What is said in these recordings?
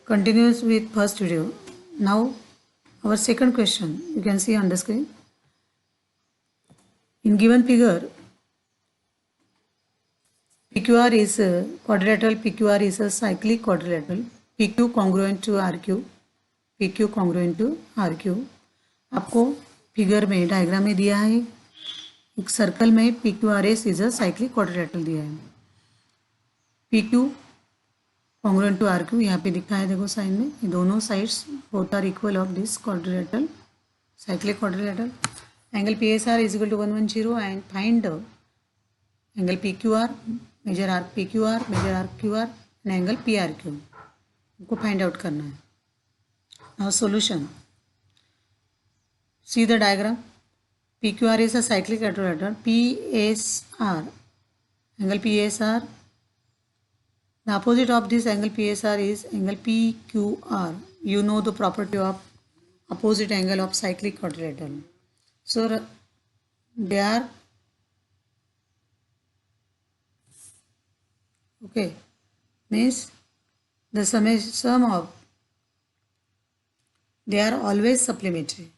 Continues with first video. Now our second question you can see on the screen. In given figure, PQR is a quadrilateral, PQR is a cyclic quadrilateral, PQ congruent to RQ, PQ congruent to RQ. आपको figure में diagram में दिया है एक circle में PQRS is a cyclic quadrilateral दिया है. PQ congruent to RQ यहाँ पे दिखा है, देखो साइन में ये दोनों sides both are equal of this quadrilateral cyclic quadrilateral. Angle PSR is equal to 110 and find angle PQR, measure arc PQR, measure arc QR and angle PRQ को find out करना है. Now solution, see the diagram. PQR is a cyclic quadrilateral. PSR, angle PSR, the opposite of this angle PSR is angle PQR. You know the property of opposite angle of cyclic quadrilateral. So they are okay, means the sum of they are always supplementary.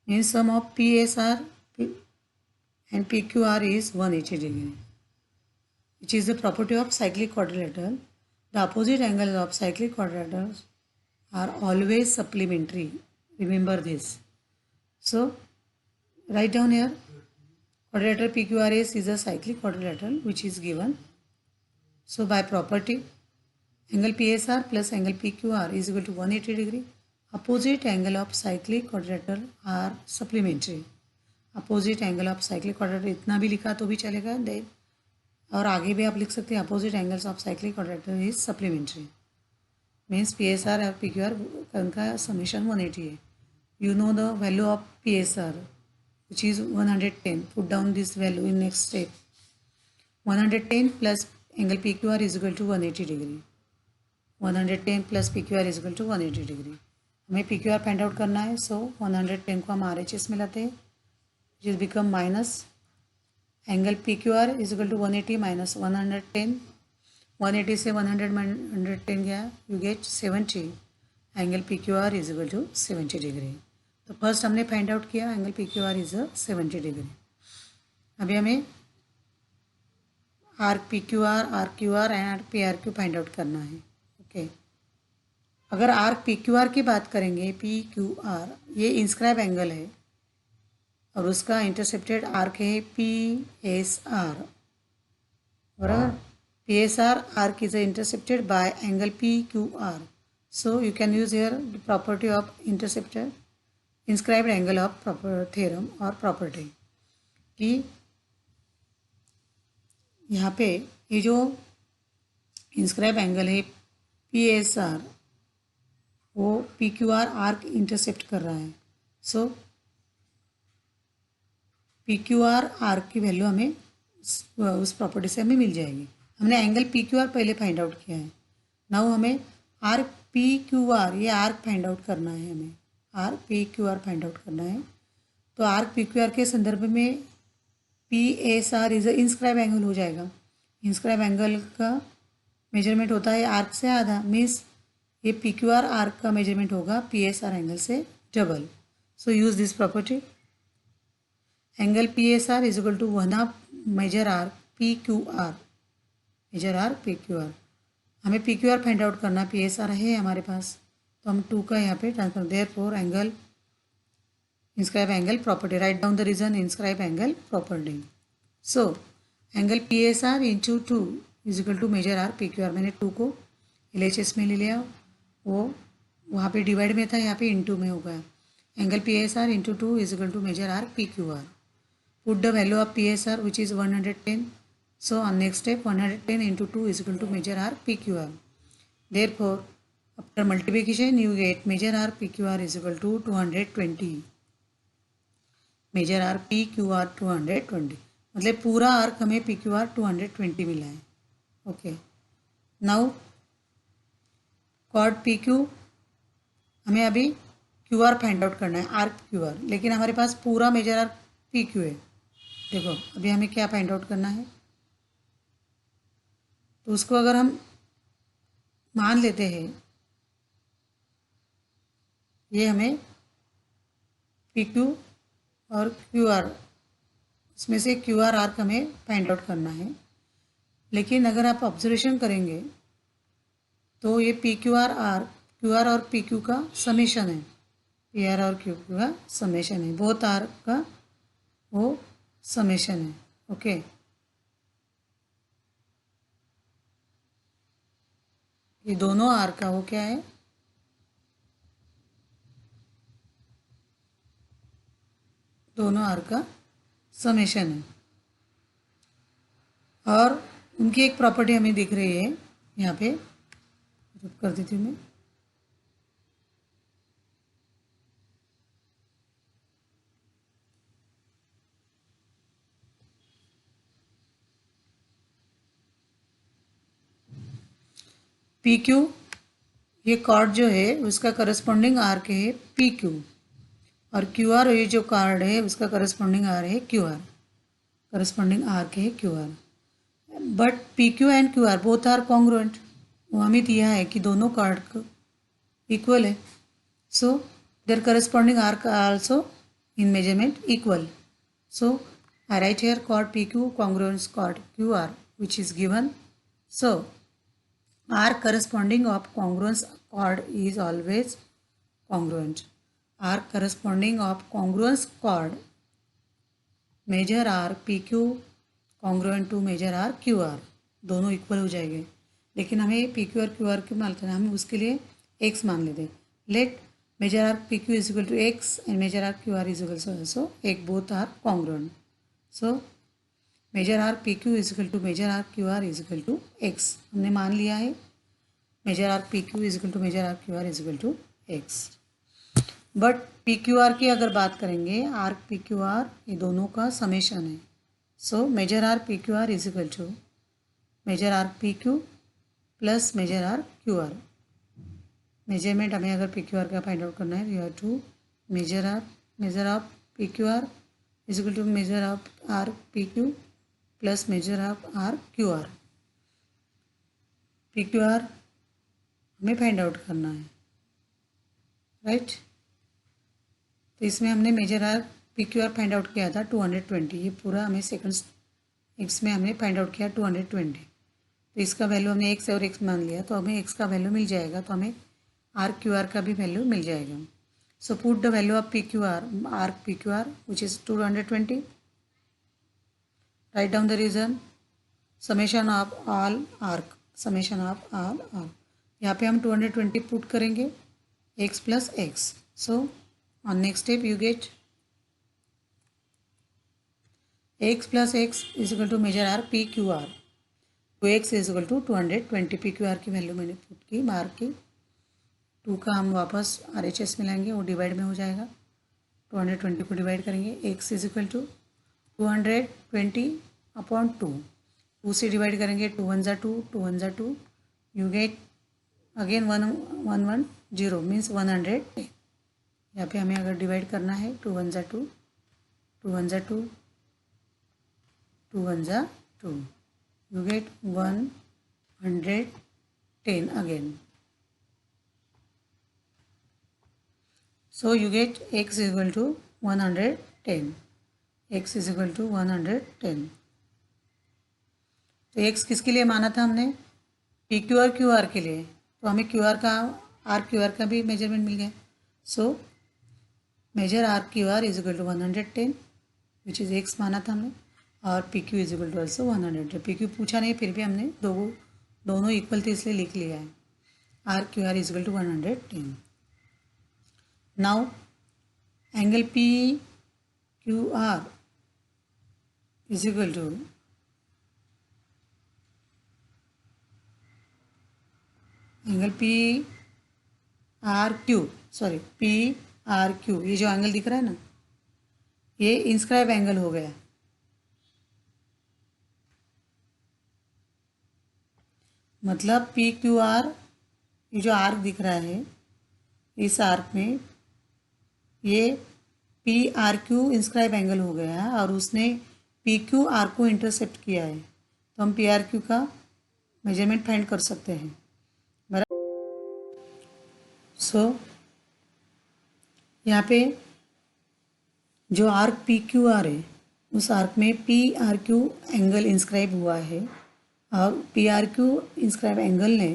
Means sum of PSR and PQR is 180 degree, which is the property of cyclic quadrilateral. The opposite angles of cyclic quadrilaterals are always supplementary. Remember this. So write down here, quadrilateral PQRS is a cyclic quadrilateral which is given. So by property, angle PSR plus angle PQR is equal to 180 degree. Opposite angle of cyclic quadrilateral are supplementary. Opposite angle of cyclic quadrilateral इतना भी लिखा तो भी चलेगा, दे और आगे भी आप लिख सकते हैं opposite angles of cyclic quadrilateral is supplementary. Means PSR और PQR का summation 180 है. You know the value of PSR which is 110. Put down this value in next step. 110 plus angle PQR is equal to 180 degree. 110 plus PQR is equal to 180 degree. हमें PQR find out करना है. सो 110 को हम RHS में लाते हैं, which is become minus angle PQR is equal to 180 minus 110. 180 से 110 गया, you get 70. Angle PQR is equal to 70 degree. तो फर्स्ट हमने फाइंड आउट किया एंगल PQR इज 70 डिग्री. अभी हमें arc PQR, RQR and PRQ find out करना है. Okay अगर आर्क PQR की बात करेंगे, PQR ये इंस्क्राइब एंगल है और उसका इंटरसेप्टेड आर्क है PSR. बराबर, PSR arc is intercepted bye angle PQR. So you can use here the property of intercepted inscribed angle of proper theorem और प्रॉपर्टी कि यहाँ पे ये जो इंस्क्राइब एंगल है PSR वो PQR आर्क इंटरसेप्ट कर रहा है. सो PQR आर्क की वैल्यू हमें उस प्रॉपर्टी से हमें मिल जाएगी. हमने एंगल PQR पहले फाइंड आउट किया है. नाउ हमें आर्क PQR ये आर्क फाइंड आउट करना है. हमें आर्क PQR फाइंड आउट करना है. तो आर्क PQR के संदर्भ में PSR इज इंस्क्राइब एंगल हो जाएगा. इंस्क्राइब एंगल का मेजरमेंट होता है आर्क से आधा. मीन्स ये PQR आर्क का मेजरमेंट होगा PSR एंगल से double. So use this property. Angle PSR is equal to 1/2 major arc PQR. Measure arc PQR. हमें PQR फाइंड आउट करना, PSR है हमारे पास तो हम 2 का यहाँ पे transfer. Therefore angle inscribe angle property, write down the reason inscribe angle property. So angle PSR into 2 is equal to measure arc PQR. मैंने 2 को LHS में ले लिया, वो वहाँ पे डिवाइड में था, यहाँ पे इनटू में हो गया. Angle PSR into 2 is equal to measure arc PQR. Put the value of PSR which is 110. So on next step 110 into 2 is equal to measure arc PQR. Therefore after multiplication you get measure arc PQR is equal to 220. Measure arc PQR 220, मतलब पूरा arc हमें PQR 220 मिला है. Okay now cord PQ हमें अभी QR find out करना है, arc QR. लेकिन हमारे पास पूरा मेजर आर्क PQ है. देखो अभी हमें क्या फाइंड आउट करना है, तो उसको अगर हम मान लेते हैं ये हमें पी क्यू और क्यू आर, इसमें से क्यू आर आर्क हमें फाइंड आउट करना है। लेकिन अगर आप ऑब्जर्वेशन करेंगे तो ये क्यू आर और पी क्यू का समेशन है, पी आर और क्यू का समेशन है, बोथ आर का वो समेशन है। ओके, ये दोनों आर का वो क्या है, दोनों आर का समेशन है। और उनकी एक प्रॉपर्टी हमें दिख रही है यहाँ पे, कर देती हूँ मैं। पी क्यू, ये कॉर्ड जो है उसका करस्पॉन्डिंग आर के है पी क्यू, और क्यू आर ये जो कार्ड है उसका करस्पॉन्डिंग आर है क्यू आर, करस्पॉन्डिंग आर के है Q R. But P Q and Q R both are congruent, वो हमें दिया है कि दोनों कार्ड इक्वल है। So there corresponding R also in measurement equal. So I write here chord PQ congruence chord QR which is given. So R corresponding of congruence chord is always congruent. R corresponding of congruence chord measure R PQ congruent to measure R QR, दोनों equal हो जाएंगे। लेकिन हमें PQ और QR क्यों मानते हैं, हम उसके लिए X मान लेते हैं। Let measure R PQ is equal to X and measure R QR is equal to also एक, both are congruent. So measure R PQ is equal to measure R QR is equal to X हमने मान लिया है। Measure R PQ is equal to measure R QR is equal to X। But P Q R की अगर बात करेंगे, are P Q R ये दोनों का समेशन है। So measure R P Q R is equal to measure R P Q plus measure R Q R. Measurement हमें अगर पी क्यू आर का फाइंड आउट करना है, you have to measure of P Q R is equal to measure of R P Q plus measure of R Q R. P Q R हमें find out करना है, right. तो इसमें हमने measure R P Q are find out किया था 220, ये पूरा हमें सेकंड्स एक्स में हमने फाइंड आउट किया 220। तो इसका वैल्यू हमने एक्स और एक्स मान लिया, तो हमें एक्स का वैल्यू मिल जाएगा, तो हमें आर क्यू आर का भी वैल्यू मिल जाएगा। So put the value of P Q R P Q R which is 220। Write down the reason, summation of all arc, summation of all arc. यहाँ पे हम 220 पुट करेंगे, x plus x. So on next step you get x plus x is equal to measure r p q r, 2x is equal to 220। p q r की value मैंने put की, mark की। 2 का हम वापस R H S में लाएंगे, वो डिवाइड में हो जाएगा। 220 को डिवाइड करेंगे, x is equal to 220 upon 2, 2 से डिवाइड करेंगे, 2 1 ज़ा 2, 2 1 ज़ा 2, यू गेट अगेन 1 1 1 0 मीन्स 110। यहाँ पे हमें अगर डिवाइड करना है, 2 1 ज़ा 2, 2 1 ज़ा 2, 2 1 ज़ा 2, you get 110 again. So you get x is equal to 110, x is equal to 110। तो x किसके लिए माना था हमने, P Q R Q R के लिए, तो हमें क्यू आर का आर क्यू आर का भी मेजरमेंट मिल गया। So measure R Q R is equal to 110 which is x माना था हमने, और P Q is equal to also 110। P Q पूछा नहीं, फिर भी हमने दोनों इक्वल थे इसलिए लिख लिया है। R Q R is equal to 110। Now angle P Q R is equal to angle P R Q, sorry P R Q, ये जो एंगल दिख रहा है ना, ये इंस्क्राइब एंगल हो गया। मतलब पी क्यू आर, ये जो आर्क दिख रहा है, इस आर्क में ये P R Q inscribe angle हो गया है, और उसने पी क्यू आर को इंटरसेप्ट किया है, तो हम पी आर क्यू का मेजरमेंट फाइंड कर सकते हैं, बराबर। सो यहाँ पे जो आर्क पी क्यू आर है उस आर्क में P R Q angle inscribe हुआ है और P R Q inscribe angle ने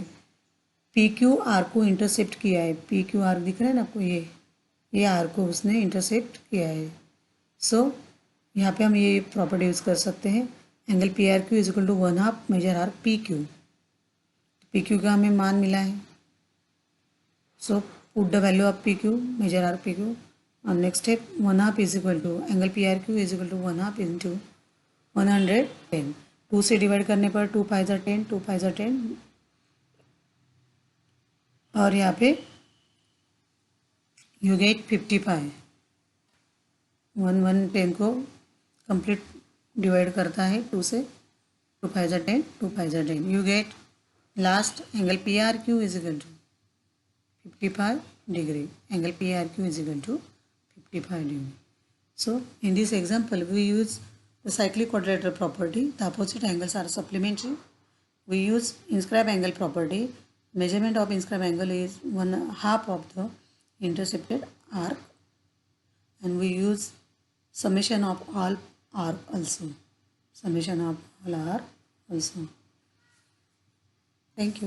पी क्यू आर को इंटरसेप्ट किया है। पी क्यू आर दिख रहा है ना आपको, ये आर को उसने इंटरसेप्ट किया है। सो यहाँ पे हम ये प्रॉपर्टी यूज़ कर सकते हैं, angle P R Q is equal to 1/2 major arc P Q. P Q का हमें मान मिला है, so put the value of P Q major arc P Q. और next step 1/2 is equal to angle P R Q is equal to 1/2 into 110। 2 से divide करने पर 2 5 10, 2 5 10, और यहाँ पे यू गेट 55। 110 को कंप्लीट डिवाइड करता है 2 से, 2 5 10, 2 5 10, you get last angle P R Q is equal to 55 degree. Angle PRQ is equal to 55 degree. So in this example we use the cyclic quadrilateral property. The opposite angles are supplementary. We use inscribed angle property. Measurement of inscribed angle is 1/2 of the intercepted arc, and we use summation of all arc also. Summation of all arc also. Thank you.